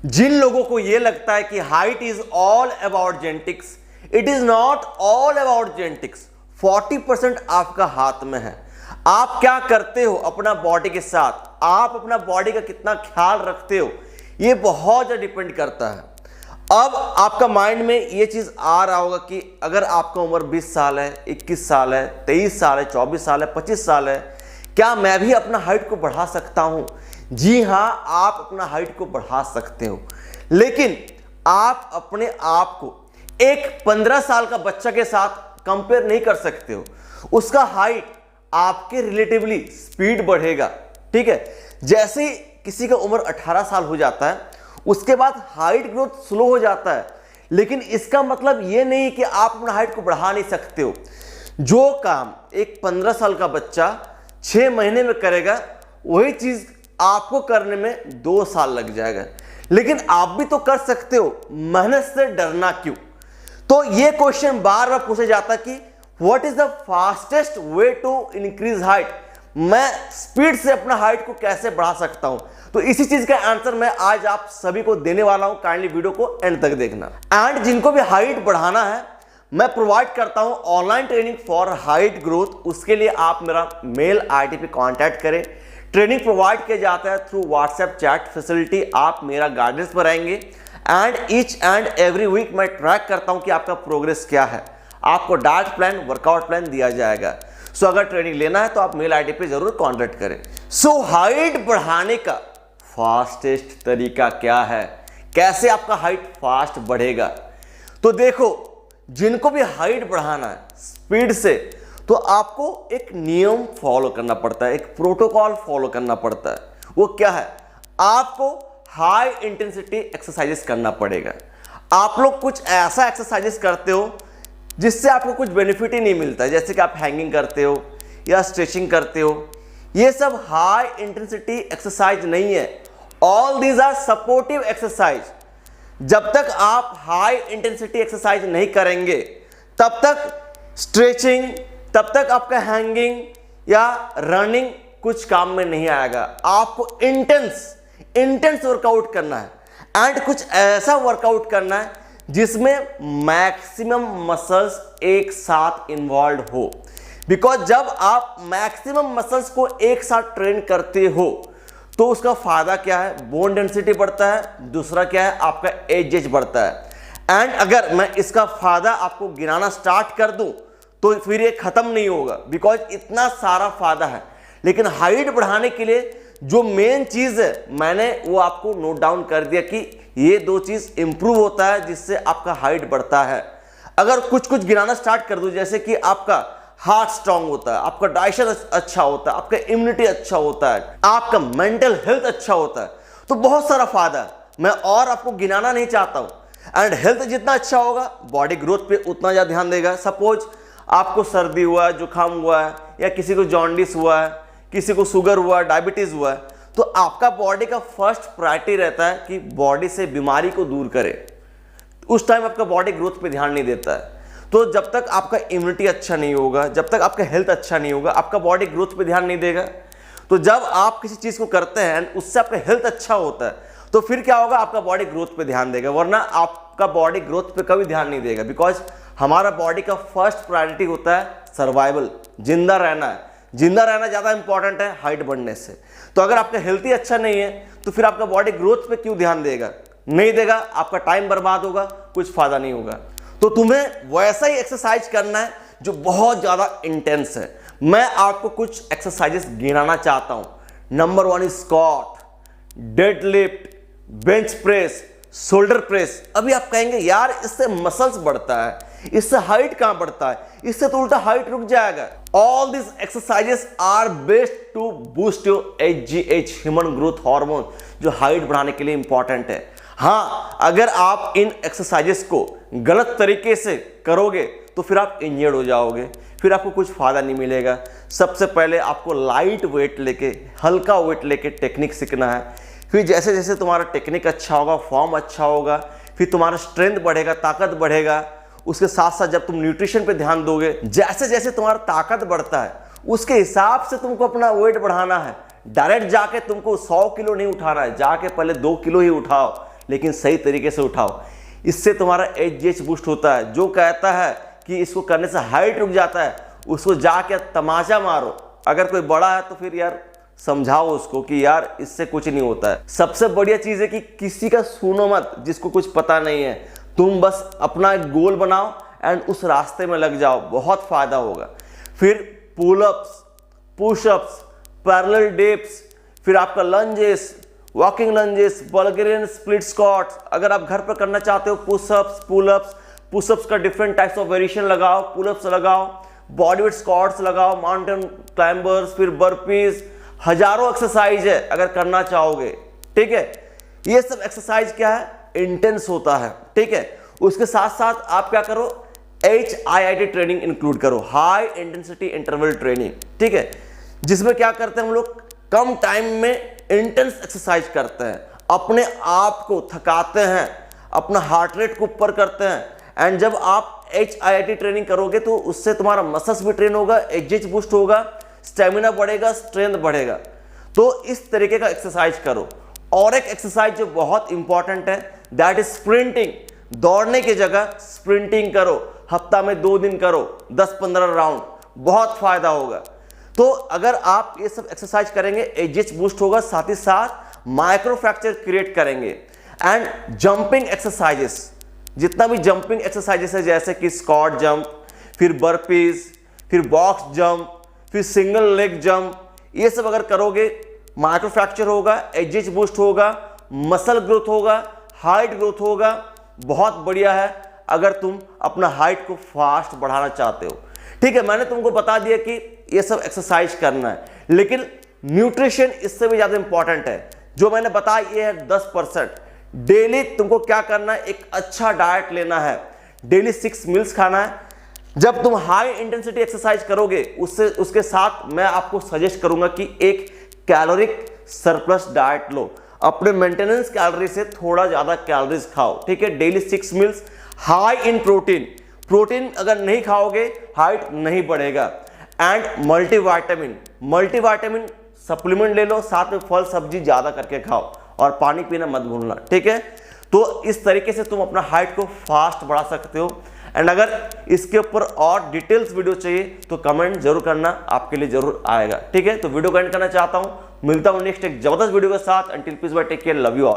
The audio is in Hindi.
जिन लोगों को यह लगता है कि height is all about genetics, it is not all about genetics. 40% आपका हाथ में है। आप क्या करते हो अपना बॉडी के साथ, आप अपना बॉडी का कितना ख्याल रखते हो, यह बहुत ज्यादा डिपेंड करता है। अब आपका माइंड में यह चीज आ रहा होगा कि अगर आपका उम्र 20 साल है, 21 साल है, 23 साल है, 24 साल है, 25 साल है, क्या मैं भी अपना हाइट को बढ़ा सकता हूं? जी हां, आप अपना हाइट को बढ़ा सकते हो, लेकिन आप अपने आप को एक 15 साल का बच्चा के साथ कंपेयर नहीं कर सकते हो। उसका हाइट आपके रिलेटिवली स्पीड बढ़ेगा, ठीक है। जैसे ही किसी का उम्र 18 साल हो जाता है, उसके बाद हाइट ग्रोथ स्लो हो जाता है, लेकिन इसका मतलब यह नहीं कि आप अपना हाइट को बढ़ा नहीं सकते हो। जो काम एक 15 साल का बच्चा 6 महीने में करेगा, वही चीज आपको करने में 2 साल लग जाएगा, लेकिन आप भी तो कर सकते हो। मेहनत से डरना क्यों? तो यह क्वेश्चन बार बार पूछा जाता है कि what is the fastest way to increase height, मैं स्पीड से अपना हाइट को कैसे बढ़ा सकता हूं? तो इसी चीज का आंसर मैं आज आप सभी को देने वाला हूं। काइंडली वीडियो को एंड तक देखना। एंड जिनको भी हाइट बढ़ाना है, मैं प्रोवाइड करता हूं online training for height growth. उसके लिए आप मेरा मेल आईडी पे कांटेक्ट करें। ट्रेनिंग प्रोवाइड किया जाता है थ्रू व्हाट्सएप चैट फैसिलिटी। आप मेरा गाइडेंस पर आएंगे and each and every week मैं ट्रैक करता हूं कि आपका प्रोग्रेस क्या है। आपको डाइट प्लान, वर्कआउट प्लान दिया जाएगा। सो अगर ट्रेनिंग लेना है तो आप मेल आईडी पे जरूर कांटेक्ट करें। सो हाइट बढ़ाने का फास्टेस्ट तरीका क्या है, कैसे आपका हाइट फास्ट बढ़ेगा? तो देखो, जिनको भी हाइट बढ़ाना है स्पीड से, तो आपको एक नियम फॉलो करना पड़ता है, एक प्रोटोकॉल फॉलो करना पड़ता है। वो क्या है? आपको हाई इंटेंसिटी एक्सरसाइजेस करना पड़ेगा। आप लोग कुछ ऐसा एक्सरसाइजेस करते हो जिससे आपको कुछ बेनिफिट ही नहीं मिलता है, जैसे कि आप हैंगिंग करते हो या स्ट्रेचिंग करते हो। ये सब हाई इंटेंसिटी एक्सरसाइज नहीं है। All these are supportive exercise. जब तक आप हाई इंटेंसिटी एक्सरसाइज नहीं करेंगे, तब तक स्ट्रेचिंग, तब तक आपका हैंगिंग या रनिंग कुछ काम में नहीं आएगा। आपको इंटेंस वर्कआउट करना है एंड कुछ ऐसा वर्कआउट करना है जिसमें मैक्सिमम मसल्स एक साथ इन्वॉल्व हो। बिकॉज जब आप मैक्सिमम मसल्स को एक साथ ट्रेन करते हो तो उसका फायदा क्या है? बोन डेंसिटी बढ़ता है। दूसरा क्या है? आपका एज बढ़ता है। एंड अगर मैं इसका फायदा आपको गिनाना स्टार्ट कर दूं तो फिर ये खत्म नहीं होगा, बिकॉज इतना सारा फायदा है। लेकिन हाइट बढ़ाने के लिए जो मेन चीज है, मैंने वो आपको नोट डाउन कर दिया कि ये 2 चीज इंप्रूव होता है जिससे आपका हाइट बढ़ता है। अगर कुछ कुछ गिनाना स्टार्ट कर दूं, जैसे कि आपका हार्ट स्ट्रांग होता है, आपका डाइजेशन अच्छा होता है, आपका इम्यूनिटी अच्छा होता है, आपका मेंटल हेल्थ अच्छा होता है, तो बहुत सारा फायदा है। मैं और आपको गिनाना नहीं चाहता हूं। एंड हेल्थ जितना अच्छा होगा, बॉडी ग्रोथ पे उतना ज्यादा ध्यान देगा। सपोज आपको सर्दी हुआ है, जुकाम हुआ है, या किसी को जॉन्डिस हुआ है, किसी को शुगर हुआ है, डायबिटीज हुआ है, तो आपका बॉडी का फर्स्ट प्रायोरिटी रहता है कि बॉडी से बीमारी को दूर करे। उस टाइम आपका बॉडी ग्रोथ पे ध्यान नहीं देता है। तो जब तक आपका इम्यूनिटी अच्छा नहीं होगा, जब तक आपका हेल्थ अच्छा नहीं होगा, आपका बॉडी ग्रोथ पे ध्यान नहीं देगा। तो जब आप किसी चीज को करते हैं उससे आपका हेल्थ अच्छा होता है, तो फिर क्या होगा? आपका बॉडी ग्रोथ पे ध्यान देगा, वरना आपका बॉडी ग्रोथ पे कभी ध्यान नहीं देगा। बिकॉज हमारा बॉडी का फर्स्ट प्रायोरिटी होता है सर्वाइवल, जिंदा रहना है। जिंदा रहना ज्यादा इंपॉर्टेंट है हाइट बढ़ने से। तो अगर आपका हेल्थ ही अच्छा नहीं है तो फिर आपका बॉडी ग्रोथ पे क्यों ध्यान देगा? नहीं देगा, आपका टाइम बर्बाद होगा, कुछ फायदा नहीं होगा। तो तुम्हें वैसा ही एक्सरसाइज करना है जो बहुत ज्यादा इंटेंस है। मैं आपको कुछ एक्सरसाइजेस गिनाना चाहता हूं। Number 1 is squat, deadlift, bench press, shoulder press. अभी आप कहेंगे यार इससे मसल्स बढ़ता है, इससे हाइट कहां बढ़ता है, इससे तो उल्टा हाइट रुक जाएगा। All this exercises are best to boost your HGH, human growth hormone, जो हाइट बढ़ाने के लिए इंपॉर्टेंट है। हाँ, अगर आप इन एक्सरसाइजेस को गलत तरीके से करोगे तो फिर आप इंजर्ड हो जाओगे, फिर आपको कुछ फायदा नहीं मिलेगा। सबसे पहले आपको लाइट वेट लेके, हल्का वेट लेके टेक्निक सीखना है। फिर जैसे जैसे तुम्हारा टेक्निक अच्छा होगा, फॉर्म अच्छा होगा, फिर तुम्हारा स्ट्रेंथ बढ़ेगा, ताकत बढ़ेगा। उसके साथ साथ जब तुम न्यूट्रिशन पे ध्यान दोगे, जैसे जैसे तुम्हारा ताकत बढ़ता है उसके हिसाब से तुमको अपना वेट बढ़ाना है। डायरेक्ट जाके तुमको 100 किलो नहीं उठाना है, जाके पहले 2 किलो ही उठाओ, लेकिन सही तरीके से उठाओ। इससे तुम्हारा HGH बूस्ट होता है। जो कहता है कि इसको करने से हाइट रुक जाता है, उसको जाके तमाचा मारो। अगर कोई बड़ा है तो फिर यार समझाओ उसको कि यार इससे कुछ नहीं होता है। सबसे बढ़िया चीज़ है कि किसी का सुनो मत जिसको कुछ पता नहीं है। तुम बस अपना एक गोल बनाओ एंड उस रास्ते में लग जाओ, बहुत फायदा होगा। फिर पुलअप्स, पुशअप्स, पैरेलल डिप्स, फिर आपका lunges, walking lunges, Bulgarian split squats. अगर आप घर पर करना चाहते हो पुशअप्स, पुलअप्स, पुशअप्स का डिफरेंट टाइप्स ऑफ वेरिएशन लगाओ, पुलअप्स लगाओ, बॉडी वेट स्क्वाट्स लगाओ, माउंटेन क्लाइंबर्स, फिर बर्पीज, हजारों एक्सरसाइज है अगर करना चाहोगे। ठीक है, ये सब एक्सरसाइज क्या है, इंटेंस होता है। ठीक है, उसके साथ साथ आप क्या करो, HIIT ट्रेनिंग इंक्लूड करो, हाई इंटेंसिटी इंटरवल ट्रेनिंग। ठीक है, जिसमें क्या करते हैं हम लोग, कम टाइम में इंटेंस एक्सरसाइज करते हैं, अपने आप को थकाते हैं, अपना हार्ट रेट को ऊपर करते हैं। एंड जब आप HIIT ट्रेनिंग करोगे तो उससे तुम्हारा मसल्स भी ट्रेन होगा, HGH बूस्ट होगा, स्टेमिना बढ़ेगा, स्ट्रेंथ बढ़ेगा। तो इस तरीके का एक्सरसाइज करो। और एक एक्सरसाइज जो बहुत इंपॉर्टेंट है, दैट इज स्प्रिंटिंग। दौड़ने की जगह स्प्रिंटिंग करो, हफ्ता में 2 दिन करो, 10-15 राउंड, बहुत फायदा होगा। तो अगर आप ये सब एक्सरसाइज करेंगे, HGH बूस्ट होगा, साथ ही साथ माइक्रो फ्रैक्चर क्रिएट करेंगे। एंड जंपिंग एक्सरसाइजेस, जितना भी जंपिंग एक्सरसाइजेस है, जैसे कि स्क्वाट जंप, फिर बर्पीज, फिर बॉक्स जंप, फिर सिंगल लेग जंप, ये सब अगर करोगे माइक्रो फ्रैक्चर होगा, HGH बूस्ट होगा, मसल ग्रोथ होगा, हाइट ग्रोथ होगा। बहुत बढ़िया है अगर तुम अपना हाइट को फास्ट बढ़ाना चाहते हो। ठीक है, मैंने तुमको बता दिया कि ये सब एक्सरसाइज करना है, लेकिन न्यूट्रिशन इससे भी ज्यादा इंपॉर्टेंट है। जो मैंने बताया ये है 10%। डेली तुमको क्या करना है, एक अच्छा डाइट लेना है, डेली 6 मील्स खाना है। जब तुम हाई इंटेंसिटी एक्सरसाइज करोगे, उसके साथ मैं आपको सजेस्ट करूंगा कि एक कैलोरिक सरप्लस डाइट लो, अपने मेंटेनेंस कैलोरी से थोड़ा ज्यादा कैलोरीज खाओ। ठीक है, daily 6 meals, high in protein. Protein अगर नहीं खाओगे हाइट नहीं बढ़ेगा। एंड मल्टीविटामिन सप्लीमेंट ले लो, साथ में फल सब्जी ज्यादा करके खाओ और पानी पीना मत भूलना। ठीक है, तो इस तरीके से तुम अपना हाइट को फास्ट बढ़ा सकते हो। एंड अगर इसके ऊपर और डिटेल्स वीडियो चाहिए तो कमेंट जरूर करना, आपके लिए जरूर आएगा। ठीक है, तो वीडियो को एंड करना चाहता हूं, मिलता हूं नेक्स्ट एक जबरदस्त वीडियो के साथ। Until peace bye, take care, love you all.